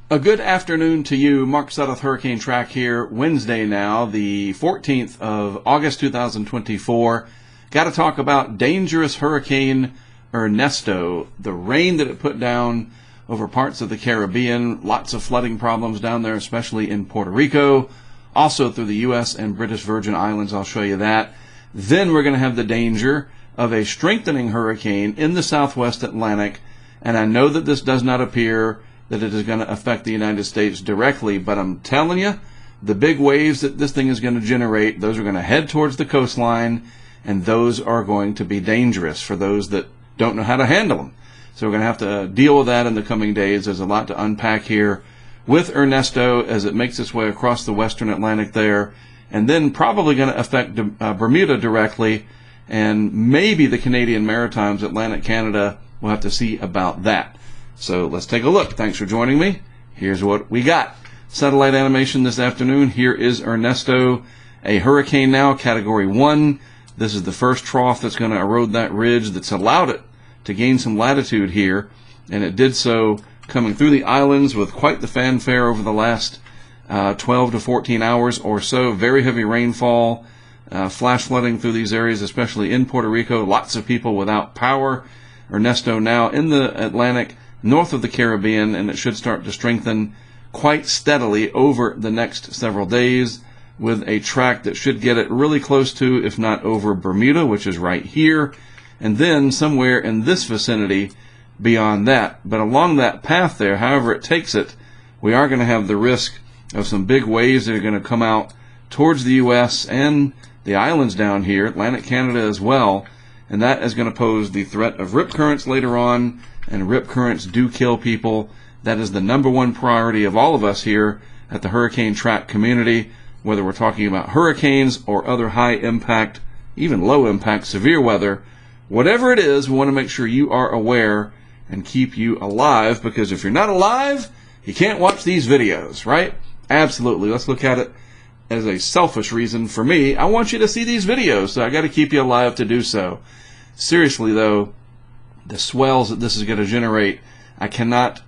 A good afternoon to you. Mark Sudduth, HurricaneTrack here. Wednesday now, the 14th of August 2024. Got to talk about dangerous Hurricane Ernesto. The rain that it put down over parts of the Caribbean. Lots of flooding problems down there, especially in Puerto Rico. Also through the U.S. and British Virgin Islands. I'll show you that. Then we're going to have the danger of a strengthening hurricane in the southwest Atlantic. And I know that this does not appear that it is going to affect the United States directly, but I'm telling you, the big waves that this thing is going to generate, those are going to head towards the coastline, and those are going to be dangerous for those that don't know how to handle them. So we're going to have to deal with that in the coming days. There's a lot to unpack here with Ernesto as it makes its way across the western Atlantic there, and then probably going to affect Bermuda directly, and maybe the Canadian Maritimes, Atlantic Canada. We'll have to see about that. So let's take a look. Thanks for joining me. Here's what we got. Satellite animation this afternoon. Here is Ernesto, a hurricane now, Category 1. This is the first trough that's going to erode that ridge that's allowed it to gain some latitude here. And it did so coming through the islands with quite the fanfare over the last 12 to 14 hours or so. Very heavy rainfall, flash flooding through these areas, especially in Puerto Rico. Lots of people without power. Ernesto now in the Atlantic, north of the Caribbean, and it should start to strengthen quite steadily over the next several days with a track that should get it really close to, if not over Bermuda, which is right here, and then somewhere in this vicinity beyond that. But along that path there, however it takes it, we are going to have the risk of some big waves that are going to come out towards the U.S. and the islands down here, Atlantic Canada as well, and that is going to pose the threat of rip currents later on. And rip currents do kill people. That is the number one priority of all of us here at the HurricaneTrack community, whether we're talking about hurricanes or other high impact, even low impact, severe weather. Whatever it is, we want to make sure you are aware and keep you alive, because if you're not alive, you can't watch these videos, right? Absolutely. Let's look at it as a selfish reason for me. I want you to see these videos, so I got to keep you alive to do so. Seriously, though, the swells that this is going to generate, I cannot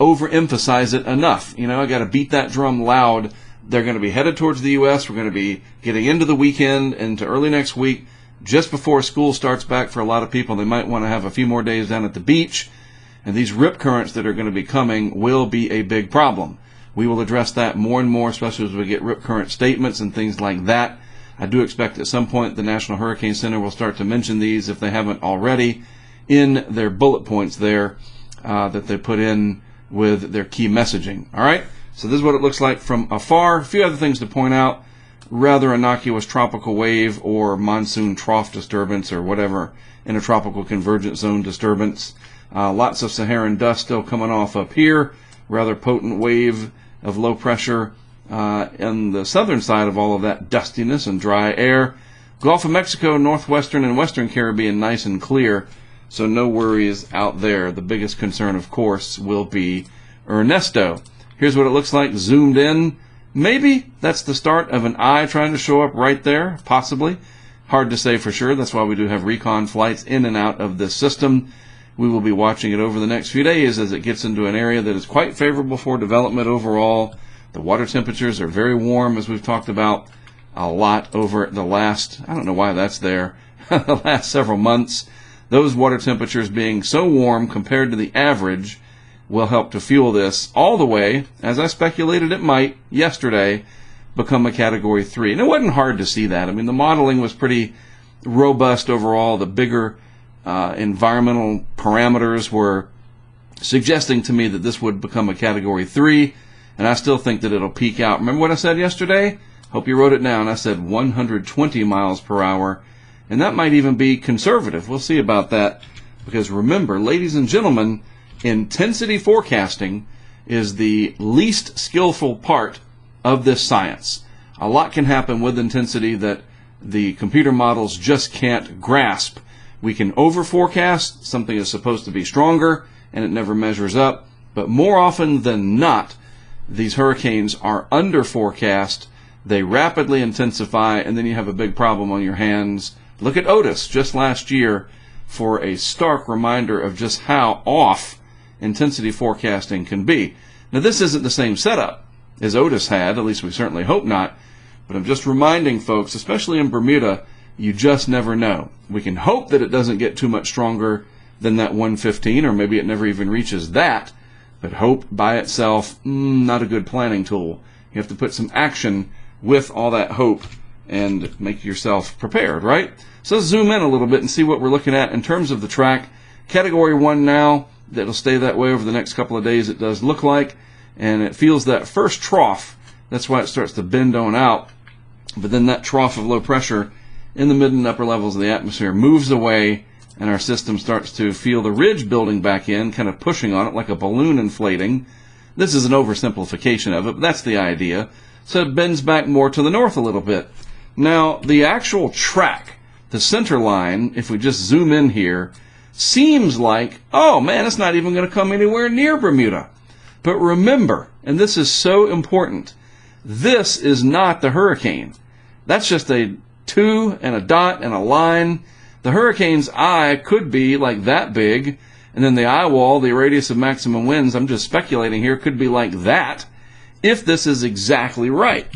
overemphasize it enough. You know, I got to beat that drum loud. They're going to be headed towards the U.S. We're going to be getting into the weekend, into early next week, just before school starts back for a lot of people. They might want to have a few more days down at the beach, and these rip currents that are going to be coming will be a big problem. We will address that more and more, especially as we get rip current statements and things like that. I do expect at some point the National Hurricane Center will start to mention these, if they haven't already, in their bullet points there that they put in with their key messaging. All right, so this is what it looks like from afar. A few other things to point out. Rather innocuous tropical wave or monsoon trough disturbance or whatever, intertropical convergence zone disturbance. Lots of Saharan dust still coming off up here. Rather potent wave of low pressure on the southern side of all of that dustiness and dry air. Gulf of Mexico, northwestern and western Caribbean, nice and clear. So no worries out there. The biggest concern, of course, will be Ernesto. Here's what it looks like zoomed in. Maybe that's the start of an eye trying to show up right there, possibly. Hard to say for sure. That's why we do have recon flights in and out of this system. We will be watching it over the next few days as it gets into an area that is quite favorable for development overall. The water temperatures are very warm, as we've talked about a lot over the last, I don't know why that's there, the last several months. Those water temperatures being so warm compared to the average will help to fuel this all the way, as I speculated it might yesterday, become a Category 3. And it wasn't hard to see that. I mean, the modeling was pretty robust overall. The bigger environmental parameters were suggesting to me that this would become a Category 3, and I still think that it'll peak out. Remember what I said yesterday? Hope you wrote it down. I said 120 miles per hour. And that might even be conservative. We'll see about that. Because remember, ladies and gentlemen, intensity forecasting is the least skillful part of this science. A lot can happen with intensity that the computer models just can't grasp. We can over-forecast. Something is supposed to be stronger, and it never measures up. But more often than not, these hurricanes are under-forecast. They rapidly intensify, and then you have a big problem on your hands. Look at Otis just last year for a stark reminder of just how off intensity forecasting can be. Now, this isn't the same setup as Otis had, at least we certainly hope not, but I'm just reminding folks, especially in Bermuda, you just never know. We can hope that it doesn't get too much stronger than that 115, or maybe it never even reaches that, but hope by itself, not a good planning tool. You have to put some action with all that hope and make yourself prepared, right? So let's zoom in a little bit and see what we're looking at in terms of the track. Category 1 now, that'll stay that way over the next couple of days, it does look like, and it feels that first trough. That's why it starts to bend on out, but then that trough of low pressure in the mid and upper levels of the atmosphere moves away, and our system starts to feel the ridge building back in, kind of pushing on it like a balloon inflating. This is an oversimplification of it, but that's the idea. So it bends back more to the north a little bit. Now, the actual track, the center line, if we just zoom in here, seems like, oh man, it's not even going to come anywhere near Bermuda. But remember, and this is so important, this is not the hurricane. That's just a 2 and a dot and a line. The hurricane's eye could be like that big, and then the eye wall, the radius of maximum winds, I'm just speculating here, could be like that, if this is exactly right.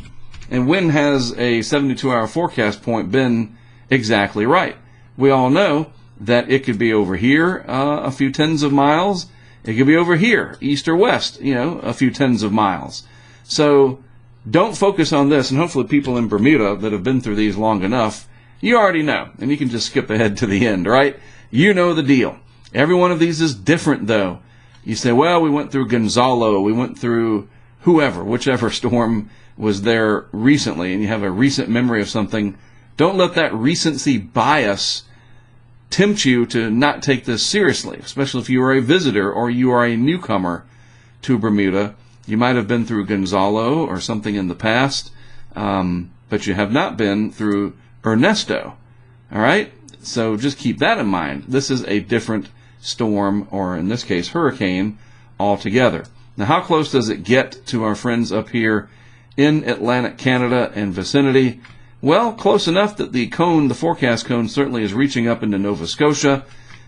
And when has a 72-hour forecast point been exactly right? We all know that it could be over here a few tens of miles. It could be over here, east or west, a few tens of miles. So don't focus on this, and hopefully people in Bermuda that have been through these long enough, you already know, and you can just skip ahead to the end, right? You know the deal. Every one of these is different, though. You say, well, we went through Gonzalo, we went through whichever storm was there recently, and you have a recent memory of something. Don't let that recency bias tempt you to not take this seriously, especially if you are a visitor or you are a newcomer to Bermuda. You might have been through Gonzalo or something in the past, but you have not been through Ernesto. All right? So just keep that in mind. This is a different storm, or in this case, hurricane, altogether. Now, how close does it get to our friends up here in Atlantic Canada and vicinity? Well, close enough that the forecast cone certainly is reaching up into Nova Scotia.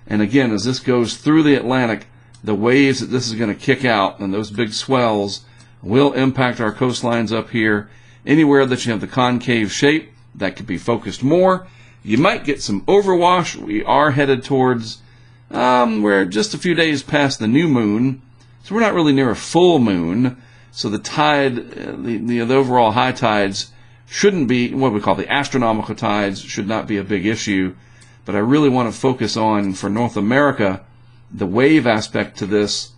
And again, as this goes through the Atlantic, the waves that this is going to kick out and those big swells will impact our coastlines up here. Anywhere that you have the concave shape, that could be focused more. You might get some overwash. We are headed towards, we're just a few days past the new moon, so we're not really near a full moon. So the tide, the overall high tides shouldn't be, what we call the astronomical tides, should not be a big issue. But I really want to focus on, for North America, the wave aspect to this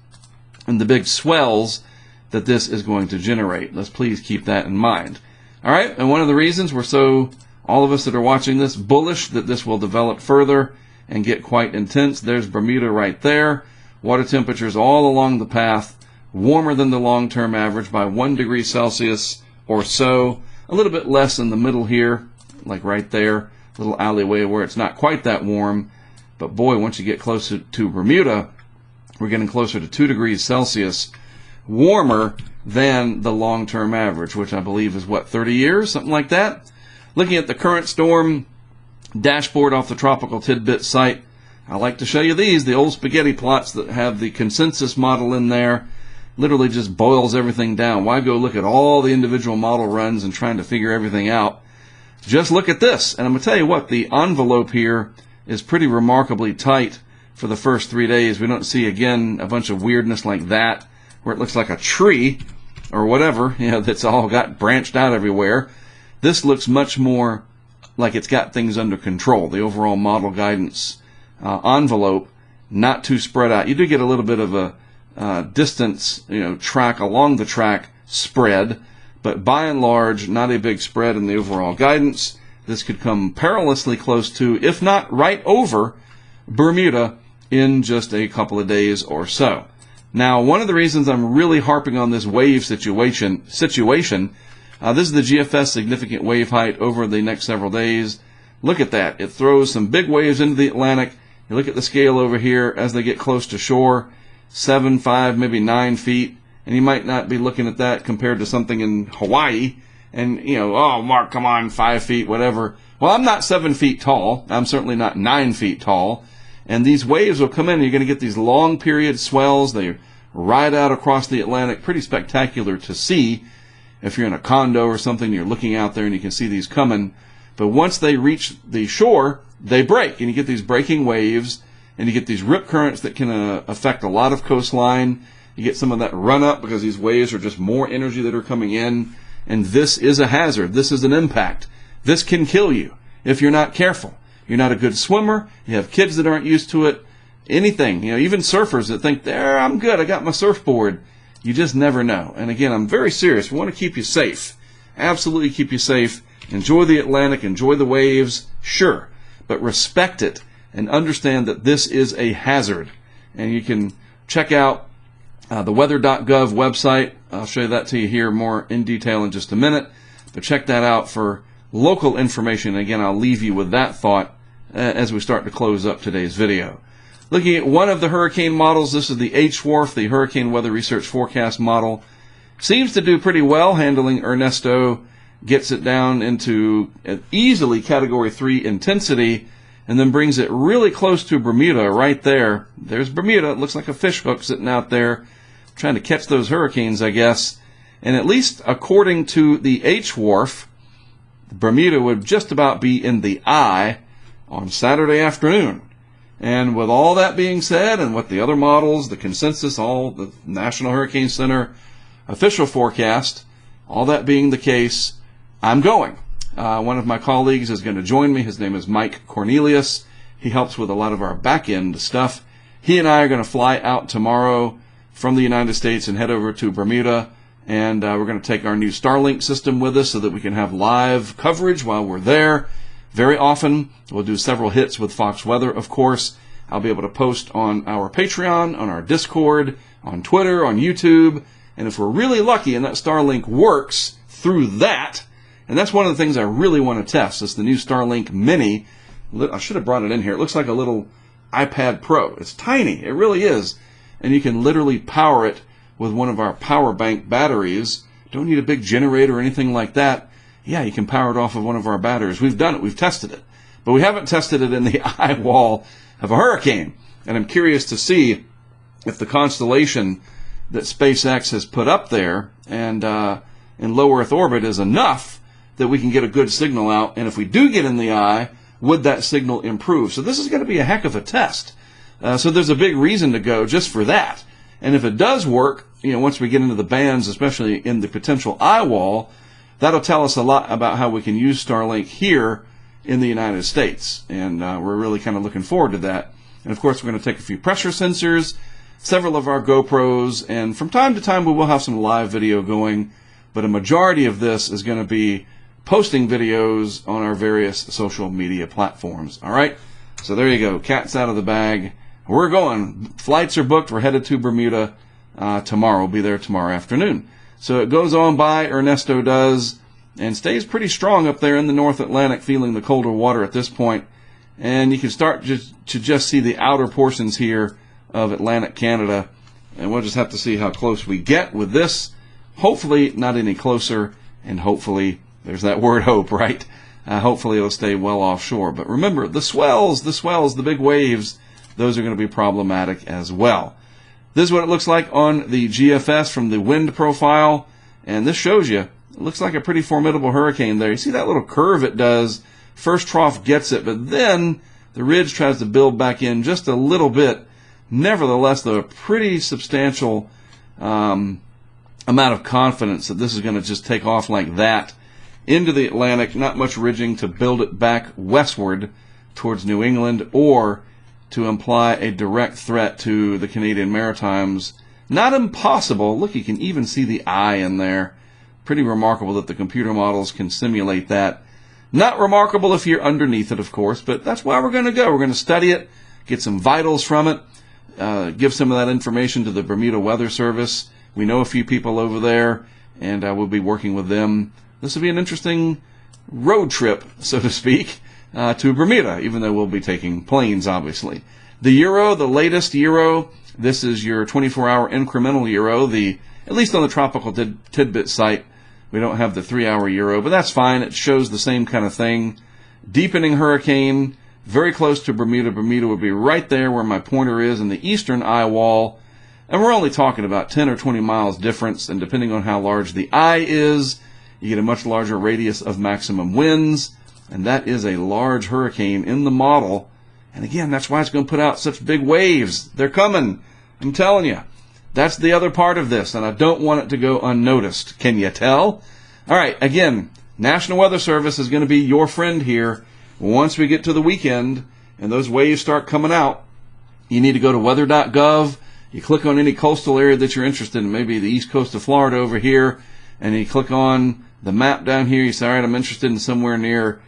and the big swells that this is going to generate. Let's please keep that in mind. All right, and one of the reasons we're so, all of us that are watching this, bullish that this will develop further and get quite intense. There's Bermuda right there. Water temperatures all along the path, warmer than the long-term average by 1 degree Celsius or so. A little bit less in the middle here, like right there, little alleyway where it's not quite that warm. But boy, once you get closer to Bermuda, we're getting closer to 2 degrees Celsius warmer than the long-term average, which I believe is, 30 years, something like that. Looking at the current storm dashboard off the Tropical Tidbit site, I like to show you these, the old spaghetti plots that have the consensus model in there. Literally just boils everything down. Why go look at all the individual model runs and trying to figure everything out? Just look at this. And I'm going to tell you what, the envelope here is pretty remarkably tight for the first 3 days. We don't see, again, a bunch of weirdness like that, where it looks like a tree or whatever, that's all got branched out everywhere. This looks much more like it's got things under control. The overall model guidance envelope, not too spread out. You do get a little bit of a distance, track along the track spread, but by and large, not a big spread in the overall guidance. This could come perilously close to, if not right over, Bermuda in just a couple of days or so. Now, one of the reasons I'm really harping on this wave situation, this is the GFS significant wave height over the next several days. Look at that. It throws some big waves into the Atlantic. You look at the scale over here as they get close to shore, 7, 5, maybe 9 feet. And you might not be looking at that compared to something in Hawaii. And, oh, Mark, come on, 5 feet, whatever. Well, I'm not 7 feet tall. I'm certainly not 9 feet tall. And these waves will come in, and you're going to get these long period swells. They ride out across the Atlantic, pretty spectacular to see. If you're in a condo or something, you're looking out there and you can see these coming. But once they reach the shore, they break, and you get these breaking waves, and you get these rip currents that can affect a lot of coastline. You get some of that run up because these waves are just more energy that are coming in. And this is a hazard. This is an impact. This can kill you if you're not careful. You're not a good swimmer. You have kids that aren't used to it. Anything, even surfers that think, there, I'm good, I got my surfboard. You just never know. And again, I'm very serious. We want to keep you safe. Absolutely keep you safe. Enjoy the Atlantic. Enjoy the waves. Sure. But respect it and understand that this is a hazard. And you can check out the weather.gov website. I'll show you that to you here more in detail in just a minute. But check that out for local information. Again, I'll leave you with that thought as we start to close up today's video. Looking at one of the hurricane models, this is the HWRF, the Hurricane Weather Research Forecast model. Seems to do pretty well handling Ernesto, gets it down into easily Category 3 intensity, and then brings it really close to Bermuda right there. There's Bermuda. It looks like a fish hook sitting out there trying to catch those hurricanes, I guess. And at least according to the HWRF, Bermuda would just about be in the eye on Saturday afternoon. And with all that being said, and with the other models, the consensus, all the National Hurricane Center official forecast, all that being the case, I'm going. One of my colleagues is going to join me. His name is Mike Cornelius. He helps with a lot of our back-end stuff. He and I are going to fly out tomorrow from the United States and head over to Bermuda. And we're going to take our new Starlink system with us so that we can have live coverage while we're there. Very often, we'll do several hits with Fox Weather, of course. I'll be able to post on our Patreon, on our Discord, on Twitter, on YouTube. And if we're really lucky and that Starlink works through that, and that's one of the things I really want to test, is the new Starlink Mini. I should have brought it in here. It looks like a little iPad Pro. It's tiny. It really is. And you can literally power it with one of our power bank batteries. Don't need a big generator or anything like that. Yeah, you can power it off of one of our batteries. We've done it. We've tested it. But we haven't tested it in the eye wall of a hurricane. And I'm curious to see if the constellation that SpaceX has put up there and in low Earth orbit is enough that we can get a good signal out. And if we do get in the eye, would that signal improve? So this is going to be a heck of a test. So there's a big reason to go just for that. And if it does work, once we get into the bands, especially in the potential eye wall, that'll tell us a lot about how we can use Starlink here in the United States. And we're really kind of looking forward to that. And of course, we're going to take a few pressure sensors, several of our GoPros, and from time to time we will have some live video going. But a majority of this is going to be posting videos on our various social media platforms. All right? So there you go. Cat's out of the bag. We're going. Flights are booked. We're headed to Bermuda tomorrow. We'll be there tomorrow afternoon. So it goes on by, Ernesto does, and stays pretty strong up there in the North Atlantic, feeling the colder water at this point. And you can start to just see the outer portions here of Atlantic Canada. And we'll just have to see how close we get with this. Hopefully not any closer, and hopefully, there's that word hope, right? Hopefully it'll stay well offshore. But remember, the swells, the big waves, those are going to be problematic as well. This is what it looks like on the GFS from the wind profile. And this shows you, it looks like a pretty formidable hurricane there. You see that little curve it does? First trough gets it, but then the ridge tries to build back in just a little bit. Nevertheless, though, a pretty substantial amount of confidence that this is going to just take off like that into the Atlantic. Not much ridging to build it back westward towards New England or to imply a direct threat to the Canadian Maritimes. Not impossible. Look, you can even see the eye in there. Pretty remarkable that the computer models can simulate that. Not remarkable if you're underneath it, of course, but that's why we're going to go. We're going to study it, get some vitals from it, give some of that information to the Bermuda Weather Service. We know a few people over there, and we'll be working with them. This will be an interesting road trip, so to speak, to Bermuda, even though we'll be taking planes, obviously. The Euro, the latest Euro, this is your 24-hour incremental Euro, at least on the Tropical Tidbit site. We don't have the 3-hour Euro, but that's fine. It shows the same kind of thing. Deepening hurricane, very close to Bermuda. Bermuda would be right there where my pointer is in the eastern eye wall. And we're only talking about 10 or 20 miles difference, and depending on how large the eye is, you get a much larger radius of maximum winds, and that is a large hurricane in the model. And again, that's why it's going to put out such big waves. They're coming. I'm telling you. That's the other part of this, and I don't want it to go unnoticed. Can you tell? All right, again, National Weather Service is going to be your friend here. Once we get to the weekend and those waves start coming out, you need to go to weather.gov. You click on any coastal area that you're interested in, maybe the east coast of Florida over here, and you click on the map down here. You say, all right, I'm interested in somewhere near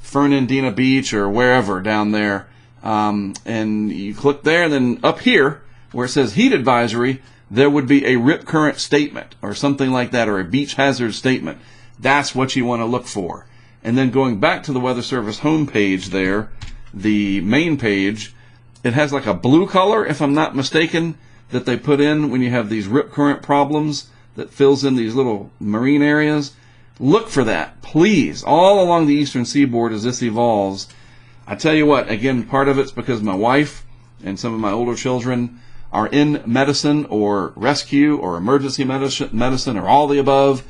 Fernandina Beach or wherever down there. And you click there, and then up here where it says heat advisory, there would be a rip current statement or something like that, or a beach hazard statement. That's what you want to look for. And then going back to the Weather Service homepage there, the main page, it has like a blue color, if I'm not mistaken, that they put in when you have these rip current problems that fills in these little marine areas. Look for that, please, all along the eastern seaboard as this evolves. I tell you what, again, part of it's because my wife and some of my older children are in medicine or rescue or emergency medicine or all the above,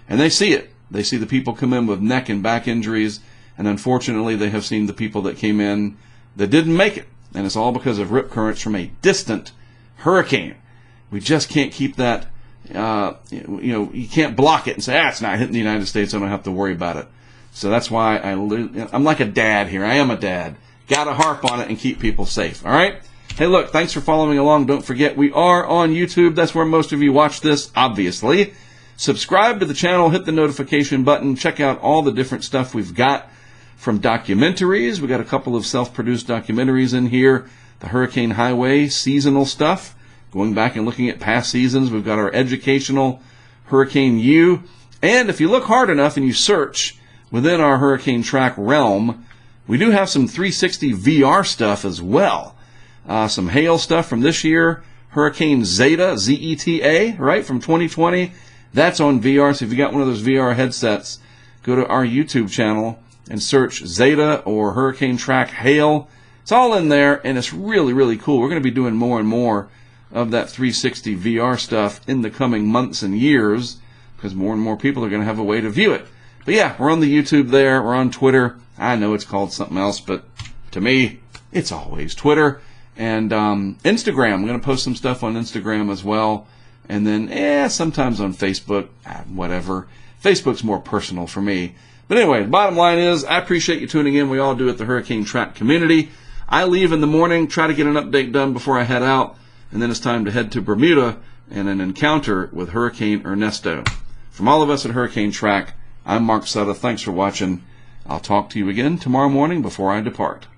and they see it. They see the people come in with neck and back injuries, and unfortunately they have seen the people that came in that didn't make it. And it's all because of rip currents from a distant hurricane. We just can't keep that, you can't block it and say, it's not hitting the United States, I don't have to worry about it. So that's why I'm like a dad here. I am a dad. Got to harp on it and keep people safe, all right? Hey, look, thanks for following along. Don't forget, we are on YouTube. That's where most of you watch this, obviously. Subscribe to the channel, hit the notification button, check out all the different stuff we've got. From documentaries, we got a couple of self-produced documentaries in here. The Hurricane Highway seasonal stuff, going back and looking at past seasons. We've got our educational Hurricane U. And if you look hard enough and you search within our HurricaneTrack realm, we do have some 360 VR stuff as well. Some hail stuff from this year. Hurricane Zeta, Z-E-T-A, right, from 2020. That's on VR. So if you got one of those VR headsets, go to our YouTube channel and search Zeta or HurricaneTrack Hail. It's all in there, and it's really, really cool. We're going to be doing more and more of that 360 VR stuff in the coming months and years because more and more people are going to have a way to view it. But yeah, we're on the YouTube there. We're on Twitter. I know it's called something else, but to me, it's always Twitter. And Instagram. I'm going to post some stuff on Instagram as well. And then, sometimes on Facebook. Whatever. Facebook's more personal for me. But anyway, the bottom line is, I appreciate you tuning in. We all do at the HurricaneTrack community. I leave in the morning, try to get an update done before I head out, and then it's time to head to Bermuda and an encounter with Hurricane Ernesto. From all of us at HurricaneTrack, I'm Mark Sutta. Thanks for watching. I'll talk to you again tomorrow morning before I depart.